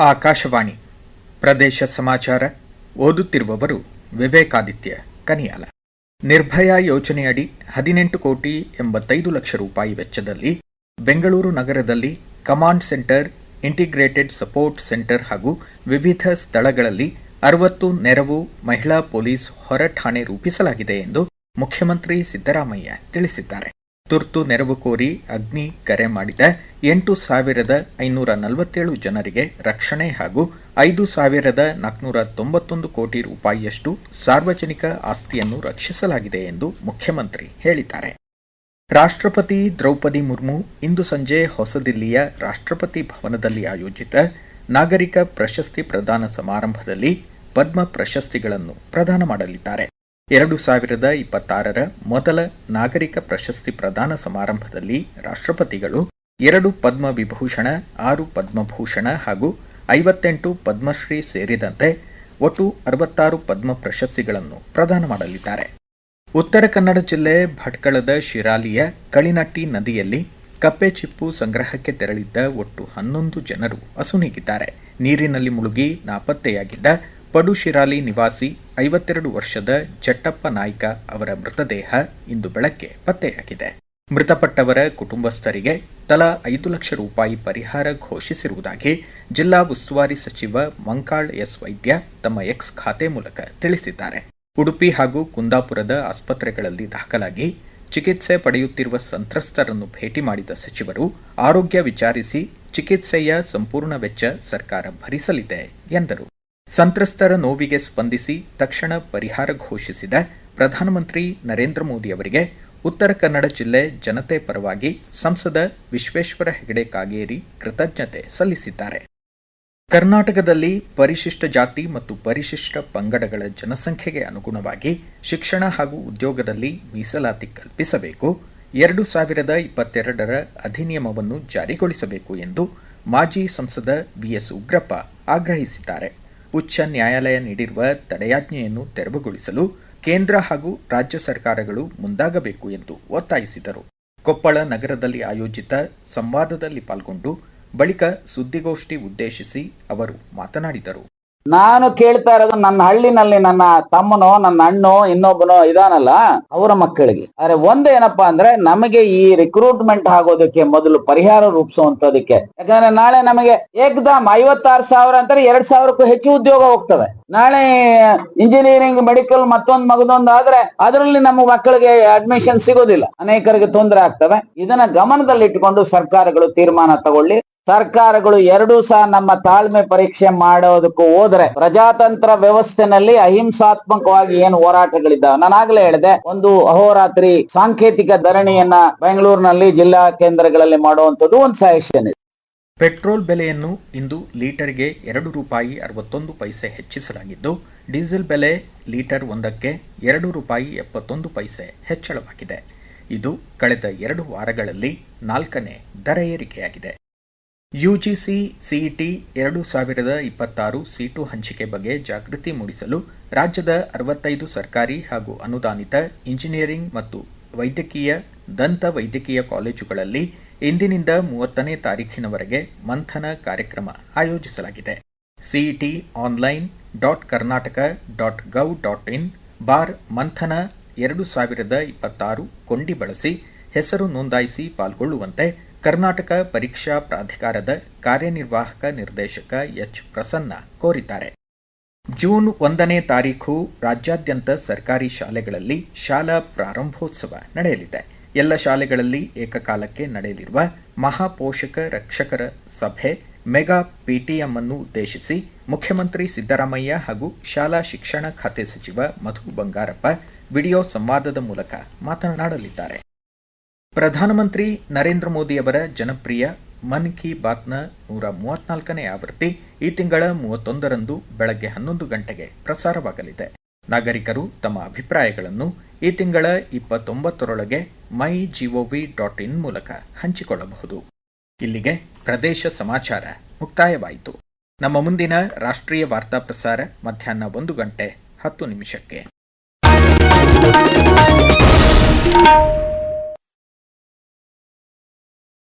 ಆಕಾಶವಾಣಿ ಪ್ರದೇಶ ಸಮಾಚಾರ ಓದುತ್ತಿರುವವರು ವಿವೇಕಾದಿತ್ಯ ಕನಿಯಾಲ. ನಿರ್ಭಯ ಯೋಜನೆಯಡಿ 18,85,00,000 ರೂಪಾಯಿ ವೆಚ್ಚದಲ್ಲಿ ಬೆಂಗಳೂರು ನಗರದಲ್ಲಿ command centre, integrated support centre ಹಾಗೂ ವಿವಿಧ ಸ್ಥಳಗಳಲ್ಲಿ 60 ನೆರವು ಮಹಿಳಾ ಪೊಲೀಸ್ ಹೊರ ಠಾಣೆ ರೂಪಿಸಲಾಗಿದೆ ಎಂದು ಮುಖ್ಯಮಂತ್ರಿ ಸಿದ್ದರಾಮಯ್ಯ ತಿಳಿಸಿದ್ದಾರೆ. ತುರ್ತು ನೆರವು ಕೋರಿ ಅಗ್ನಿ ಕರೆ ಮಾಡಿದ 8,547 ಜನರಿಗೆ ರಕ್ಷಣೆ ಹಾಗೂ 5,491 ಕೋಟಿ ರೂಪಾಯಿಯಷ್ಟು ಸಾರ್ವಜನಿಕ ಆಸ್ತಿಯನ್ನು ರಕ್ಷಿಸಲಾಗಿದೆ ಎಂದು ಮುಖ್ಯಮಂತ್ರಿ ಹೇಳಿದ್ದಾರೆ. ರಾಷ್ಟ್ರಪತಿ ದ್ರೌಪದಿ ಮುರ್ಮು ಇಂದು ಸಂಜೆ ಹೊಸದಿಲ್ಲಿಯ ರಾಷ್ಟ್ರಪತಿ ಭವನದಲ್ಲಿ ಆಯೋಜಿತ ನಾಗರಿಕ ಪ್ರಶಸ್ತಿ ಪ್ರದಾನ ಸಮಾರಂಭದಲ್ಲಿ ಪದ್ಮ ಪ್ರಶಸ್ತಿಗಳನ್ನು ಪ್ರದಾನ ಮಾಡಲಿದ್ದಾರೆ. 2026ರ ಮೊದಲ ನಾಗರಿಕ ಪ್ರಶಸ್ತಿ ಪ್ರದಾನ ಸಮಾರಂಭದಲ್ಲಿ ರಾಷ್ಟ್ರಪತಿಗಳು 2 ಪದ್ಮ ವಿಭೂಷಣ, 6 ಪದ್ಮಭೂಷಣ ಹಾಗೂ 58 ಪದ್ಮಶ್ರೀ ಸೇರಿದಂತೆ ಒಟ್ಟು 66 ಪದ್ಮ ಪ್ರಶಸ್ತಿಗಳನ್ನು ಪ್ರದಾನ ಮಾಡಲಿದ್ದಾರೆ. ಉತ್ತರ ಕನ್ನಡ ಜಿಲ್ಲೆ ಭಟ್ಕಳದ ಶಿರಾಲಿಯ ಕಳಿನಟ್ಟಿ ನದಿಯಲ್ಲಿ ಕಪ್ಪೆ ಚಿಪ್ಪು ಸಂಗ್ರಹಕ್ಕೆ ತೆರಳಿದ್ದ ಒಟ್ಟು 11 ಜನರು ಅಸುನೀಗಿದ್ದಾರೆ. ನೀರಿನಲ್ಲಿ ಮುಳುಗಿ ನಾಪತ್ತೆಯಾಗಿದ್ದ ಪಡುಶಿರಾಲಿ ನಿವಾಸಿ 52 ವರ್ಷದ ಜಟ್ಟಪ್ಪ ನಾಯ್ಕ ಅವರ ಮೃತದೇಹ ಇಂದು ಬೆಳಗ್ಗೆ ಪತ್ತೆಯಾಗಿದೆ. ಮೃತಪಟ್ಟವರ ಕುಟುಂಬಸ್ಥರಿಗೆ ತಲಾ 5 ಲಕ್ಷ ರೂಪಾಯಿ ಪರಿಹಾರ ಘೋಷಿಸಿರುವುದಾಗಿ ಜಿಲ್ಲಾ ಉಸ್ತುವಾರಿ ಸಚಿವ ಮಂಕಾಳ್ ಎಸ್ ವೈದ್ಯ ತಮ್ಮ ಎಕ್ಸ್ ಖಾತೆ ಮೂಲಕ ತಿಳಿಸಿದ್ದಾರೆ. ಉಡುಪಿ ಹಾಗೂ ಕುಂದಾಪುರದ ಆಸ್ಪತ್ರೆಗಳಲ್ಲಿ ದಾಖಲಾಗಿ ಚಿಕಿತ್ಸೆ ಪಡೆಯುತ್ತಿರುವ ಸಂತ್ರಸ್ತರನ್ನು ಭೇಟಿ ಮಾಡಿದ ಸಚಿವರು ಆರೋಗ್ಯ ವಿಚಾರಿಸಿ ಚಿಕಿತ್ಸೆಯ ಸಂಪೂರ್ಣ ವೆಚ್ಚ ಸರ್ಕಾರ ಭರಿಸಲಿದೆ ಎಂದರು. ಸಂತ್ರಸ್ತರ ನೋವಿಗೆ ಸ್ಪಂದಿಸಿ ತಕ್ಷಣ ಪರಿಹಾರ ಘೋಷಿಸಿದ ಪ್ರಧಾನಮಂತ್ರಿ ನರೇಂದ್ರ ಮೋದಿ ಅವರಿಗೆ ಉತ್ತರ ಕನ್ನಡ ಜಿಲ್ಲೆ ಜನತೆ ಪರವಾಗಿ ಸಂಸದ ವಿಶ್ವೇಶ್ವರ ಹೆಗಡೆ ಕಾಗೇರಿ ಕೃತಜ್ಞತೆ ಸಲ್ಲಿಸಿದ್ದಾರೆ. ಕರ್ನಾಟಕದಲ್ಲಿ ಪರಿಶಿಷ್ಟ ಜಾತಿ ಮತ್ತು ಪರಿಶಿಷ್ಟ ಪಂಗಡಗಳ ಜನಸಂಖ್ಯೆಗೆ ಅನುಗುಣವಾಗಿ ಶಿಕ್ಷಣ ಹಾಗೂ ಉದ್ಯೋಗದಲ್ಲಿ ಮೀಸಲಾತಿ ಕಲ್ಪಿಸಬೇಕು, 2022ರ ಅಧಿನಿಯಮವನ್ನು ಜಾರಿಗೊಳಿಸಬೇಕು ಎಂದು ಮಾಜಿ ಸಂಸದ ವಿಎಸ್ ಉಗ್ರಪ್ಪ ಆಗ್ರಹಿಸಿದ್ದಾರೆ. ಉಚ್ಚ ನ್ಯಾಯಾಲಯ ನೀಡಿರುವ ತಡೆಯಾಜ್ಞೆಯನ್ನು ತೆರವುಗೊಳಿಸಲು ಕೇಂದ್ರ ಹಾಗೂ ರಾಜ್ಯ ಸರ್ಕಾರಗಳು ಮುಂದಾಗಬೇಕು ಎಂದು ಒತ್ತಾಯಿಸಿದರು. ಕೊಪ್ಪಳ ನಗರದಲ್ಲಿ ಆಯೋಜಿತ ಸಂವಾದದಲ್ಲಿ ಪಾಲ್ಗೊಂಡು ಬಳಿಕ ಸುದ್ದಿಗೋಷ್ಠಿ ಉದ್ದೇಶಿಸಿ ಅವರು ಮಾತನಾಡಿದರು. ನಾನು ಕೇಳ್ತಾ ಇರೋದು ನನ್ನ ಹಳ್ಳಿನಲ್ಲಿ ನನ್ನ ತಮ್ಮನೋ ನನ್ನ ಅಣ್ಣೋ ಇನ್ನೊಬ್ಬನೋ ಇದಾನಲ್ಲ ಅವರ ಮಕ್ಕಳಿಗೆ. ಆದ್ರೆ ಒಂದು ಏನಪ್ಪಾ ಅಂದ್ರೆ ನಮಗೆ ಈ ರಿಕ್ರೂಟ್ಮೆಂಟ್ ಆಗೋದಕ್ಕೆ ಮೊದಲು ಪರಿಹಾರ ರೂಪಿಸುವಂತದಕ್ಕೆ. ಯಾಕಂದ್ರೆ ನಾಳೆ ನಮಗೆ ಏಕದಮ್ 56,000 ಅಂತಾರೆ 2,000ಕ್ಕೂ ಹೆಚ್ಚು ಉದ್ಯೋಗ ಹೋಗ್ತವೆ. ನಾಳೆ ಇಂಜಿನಿಯರಿಂಗ್, ಮೆಡಿಕಲ್ ಮತ್ತೊಂದು ಆದ್ರೆ ಅದರಲ್ಲಿ ನಮ್ಮ ಮಕ್ಕಳಿಗೆ ಅಡ್ಮಿಷನ್ ಸಿಗೋದಿಲ್ಲ, ಅನೇಕರಿಗೆ ತೊಂದರೆ ಆಗ್ತವೆ. ಇದನ್ನ ಗಮನದಲ್ಲಿಟ್ಟುಕೊಂಡು ಸರ್ಕಾರಗಳು ತೀರ್ಮಾನ ತಗೊಳ್ಳಿ. ಸರ್ಕಾರಗಳು 2 ಸಹ ನಮ್ಮ ತಾಳ್ಮೆ ಪರೀಕ್ಷೆ ಮಾಡೋದಕ್ಕೂ ಹೋದ್ರೆ ಪ್ರಜಾತಂತ್ರ ವ್ಯವಸ್ಥೆನಲ್ಲಿ ಅಹಿಂಸಾತ್ಮಕವಾಗಿ ಏನು ಹೋರಾಟಗಳಿದ್ದಾವೆ. ನಾನು ಆಗ್ಲೇ ಹೇಳಿದೆ, ಒಂದು ಅಹೋರಾತ್ರಿ ಸಾಂಕೇತಿಕ ಧರಣಿಯನ್ನ ಬೆಂಗಳೂರಿನಲ್ಲಿ ಜಿಲ್ಲಾ ಕೇಂದ್ರಗಳಲ್ಲಿ ಮಾಡುವಂತದ್ದು ಒಂದು ಸಜೆಷನ್ ಇದೆ. ಪೆಟ್ರೋಲ್ ಬೆಲೆಯನ್ನು ಇಂದು ಲೀಟರ್ಗೆ 2 ರೂಪಾಯಿ 61 ಪೈಸೆ ಹೆಚ್ಚಿಸಲಾಗಿದ್ದು, ಡೀಸೆಲ್ ಬೆಲೆ ಲೀಟರ್ ಒಂದಕ್ಕೆ 2 ರೂಪಾಯಿ 71 ಪೈಸೆ ಹೆಚ್ಚಳವಾಗಿದೆ. ಇದು ಕಳೆದ 2 ವಾರಗಳಲ್ಲಿ 4ನೇ ದರ ಏರಿಕೆಯಾಗಿದೆ. ಯುಜಿಸಿ ಸಿಇಟಿ 2026 ಸೀಟು ಹಂಚಿಕೆ ಬಗ್ಗೆ ಜಾಗೃತಿ ಮೂಡಿಸಲು ರಾಜ್ಯದ 65 ಸರ್ಕಾರಿ ಹಾಗೂ ಅನುದಾನಿತ ಇಂಜಿನಿಯರಿಂಗ್ ಮತ್ತು ವೈದ್ಯಕೀಯ, ದಂತ ವೈದ್ಯಕೀಯ ಕಾಲೇಜುಗಳಲ್ಲಿ ಇಂದಿನಿಂದ 30ನೇ ತಾರೀಖಿನವರೆಗೆ ಮಂಥನ ಕಾರ್ಯಕ್ರಮ ಆಯೋಜಿಸಲಾಗಿದೆ. ಸಿಇಟಿ online.karnataka.gov.in /ಮಂಥನ 2026 ಕೊಂಡಿ ಬಳಸಿ ಹೆಸರು ನೋಂದಾಯಿಸಿ ಪಾಲ್ಗೊಳ್ಳುವಂತೆ ಕರ್ನಾಟಕ ಪರೀಕ್ಷಾ ಪ್ರಾಧಿಕಾರದ ಕಾರ್ಯನಿರ್ವಾಹಕ ನಿರ್ದೇಶಕ ಎಚ್ ಪ್ರಸನ್ನ ಕೋರಿದ್ದಾರೆ. ಜೂನ್ 1ನೇ ತಾರೀಖು ರಾಜ್ಯಾದ್ಯಂತ ಸರ್ಕಾರಿ ಶಾಲೆಗಳಲ್ಲಿ ಶಾಲಾ ಪ್ರಾರಂಭೋತ್ಸವ ನಡೆಯಲಿದೆ. ಎಲ್ಲ ಶಾಲೆಗಳಲ್ಲಿ ಏಕಕಾಲಕ್ಕೆ ನಡೆಯಲಿರುವ ಮಹಾಪೋಷಕ ರಕ್ಷಕರ ಸಭೆ ಮೆಗಾ ಪಿಟಿಎಂ ಅನ್ನು ಉದ್ದೇಶಿಸಿ ಮುಖ್ಯಮಂತ್ರಿ ಸಿದ್ದರಾಮಯ್ಯ ಹಾಗೂ ಶಾಲಾ ಶಿಕ್ಷಣ ಖಾತೆ ಸಚಿವ ಮಧು ಬಂಗಾರಪ್ಪ ವಿಡಿಯೋ ಸಂವಾದದ ಮೂಲಕ ಮಾತನಾಡಲಿದ್ದಾರೆ. ಪ್ರಧಾನಮಂತ್ರಿ ನರೇಂದ್ರ ಮೋದಿಯವರ ಜನಪ್ರಿಯ ಮನ್ ಕಿ ಬಾತ್ನ 134ನೇ ಆವೃತ್ತಿ ಈ ತಿಂಗಳ 31ರಂದು ಬೆಳಗ್ಗೆ 11 ಗಂಟೆಗೆ ಪ್ರಸಾರವಾಗಲಿದೆ. ನಾಗರಿಕರು ತಮ್ಮ ಅಭಿಪ್ರಾಯಗಳನ್ನು ಈ ತಿಂಗಳ 29ರೊಳಗೆ MyGov.in ಮೂಲಕ ಹಂಚಿಕೊಳ್ಳಬಹುದು. ಇಲ್ಲಿಗೆ ಪ್ರದೇಶ ಸಮಾಚಾರ ಮುಕ್ತಾಯವಾಯಿತು. ನಮ್ಮ ಮುಂದಿನ ರಾಷ್ಟ್ರೀಯ ವಾರ್ತಾ ಪ್ರಸಾರ ಮಧ್ಯಾಹ್ನ 1 ಗಂಟೆ 10 ನಿಮಿಷಕ್ಕೆ.